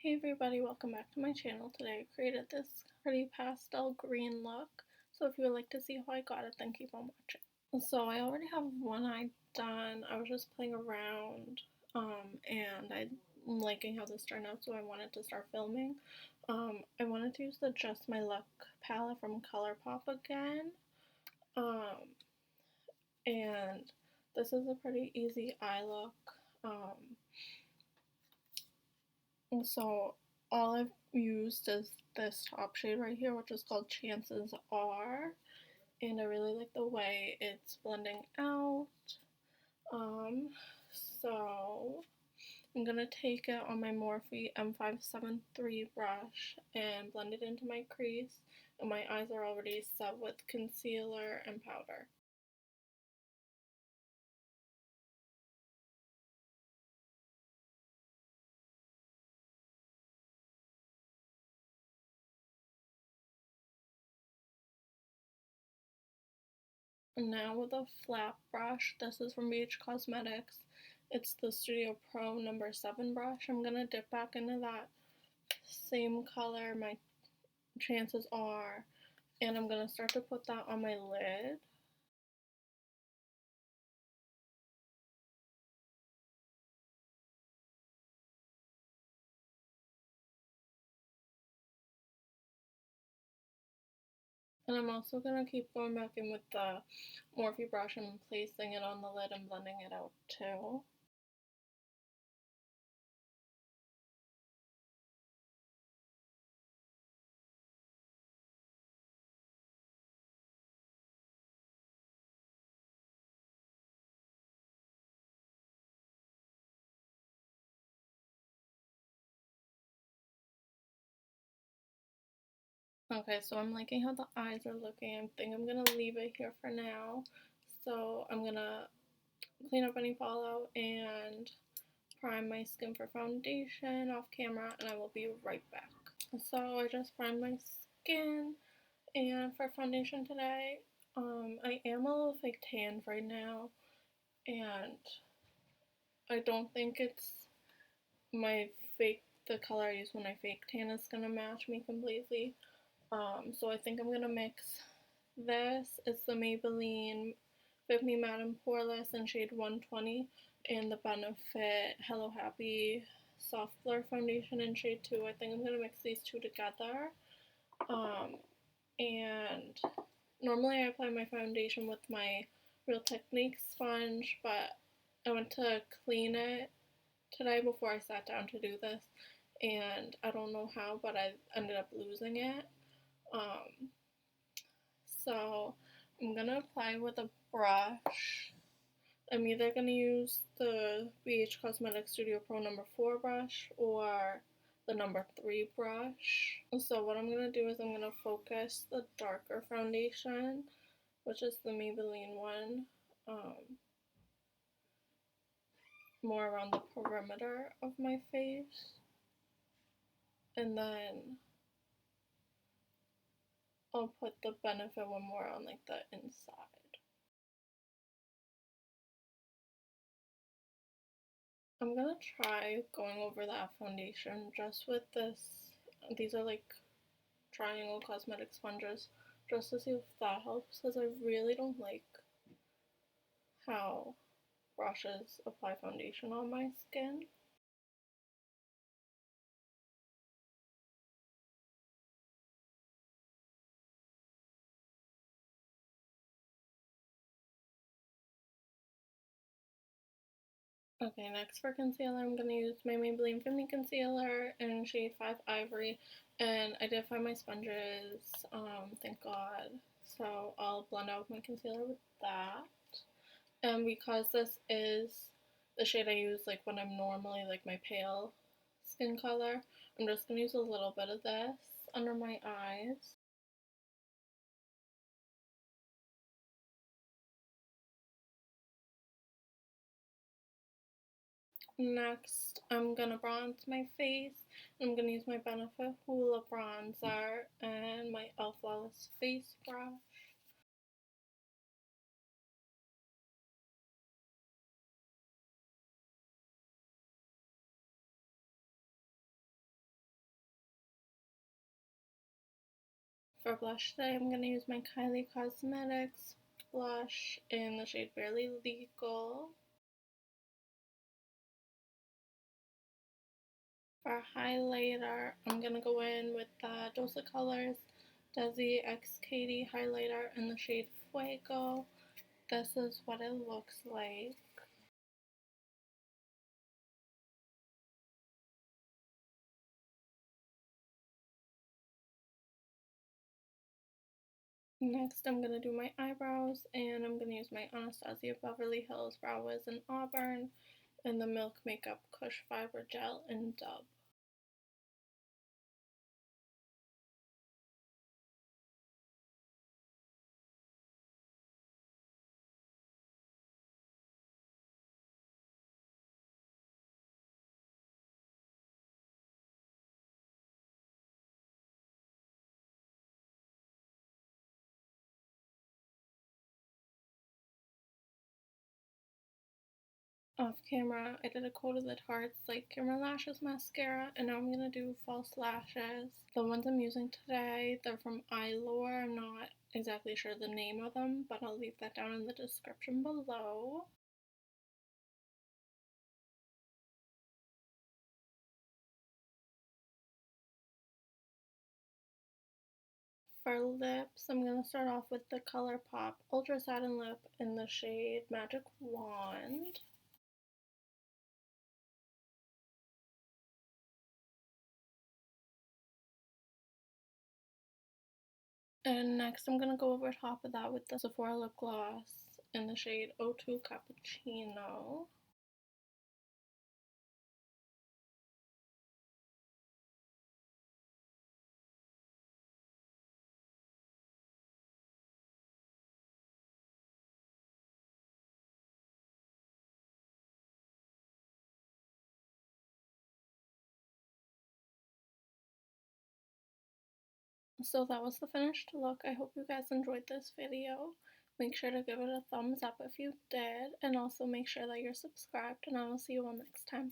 Hey everybody, welcome back to my channel. Today I created this pretty pastel green look. So if you would like to see how I got it, then keep on watching. So I already have one eye done. I was just playing around and I'm liking how this turned out, so I wanted to start filming. I wanted to use the Just My Luck palette from Colourpop again. And this is a pretty easy eye look. So all I've used is this top shade right here, which is called Chances Are, and I really like the way it's blending out. Um, so I'm gonna take it on my Morphe M573 brush and blend it into my crease, and my eyes are already set with concealer and powder. And now with a flat brush, this is from BH Cosmetics. It's the Studio Pro number 7 brush. I'm going to dip back into that same color, my chances are, and I'm going to start to put that on my lid. And I'm also going to keep going back in with the Morphe brush and placing it on the lid and blending it out too. Okay, so I'm liking how the eyes are looking. I think I'm going to leave it here for now. So I'm going to clean up any fallout and prime my skin for foundation off camera, and I will be right back. So I just primed my skin, and for foundation today, I am a little fake tanned right now, and I don't think it's my the color I use when I fake tan is gonna match me completely. So I think I'm gonna mix this. It's the Maybelline Fit Me Matte and Poreless in shade 120, and the Benefit Hello Happy Soft Blur Foundation in shade 2. I think I'm gonna mix these two together. And normally I apply my foundation with my Real Technique sponge, but I went to clean it today before I sat down to do this, and I don't know how, but I ended up losing it. Um, so I'm gonna apply with a brush. I'm either gonna use the BH Cosmetics Studio Pro number 4 brush or the number 3 brush. So what I'm gonna do is I'm gonna focus the darker foundation, which is the Maybelline one, more around the perimeter of my face, and then I'll put the Benefit one more on like the inside. I'm gonna try going over that foundation just with this. These are like triangle cosmetic sponges, just to see if that helps, because I really don't like how brushes apply foundation on my skin. Okay, next for concealer, I'm going to use my Maybelline Fit Me Concealer in shade 5 Ivory, and I did find my sponges, thank God, so I'll blend out my concealer with that. And because this is the shade I use like when I'm normally like my pale skin color, I'm just going to use a little bit of this under my eyes. Next, I'm gonna bronze my face. I'm gonna use my Benefit Hoola bronzer and my Elf Flawless face brush. For blush today, I'm going to use my Kylie Cosmetics blush in the shade Barely Legal. For highlighter, I'm going to go in with the Dose of Colors Desi X Katy highlighter in the shade Fuego. This is what it looks like. Next, I'm going to do my eyebrows, and I'm going to use my Anastasia Beverly Hills Brow Wiz in Auburn and the Milk Makeup Kush Fiber Gel in Dub. Off camera, I did a coat of the Tarte's Like Camera Lashes mascara, and now I'm going to do false lashes. The ones I'm using today, they're from Eylure. I'm not exactly sure the name of them, but I'll leave that down in the description below. For lips, I'm going to start off with the Colourpop Ultra Satin Lip in the shade Magic Wand. And next I'm going to go over top of that with the Sephora lip gloss in the shade 02 Cappuccino. So that was the finished look. I hope you guys enjoyed this video. Make sure to give it a thumbs up if you did, and also make sure that you're subscribed, and I will see you all next time.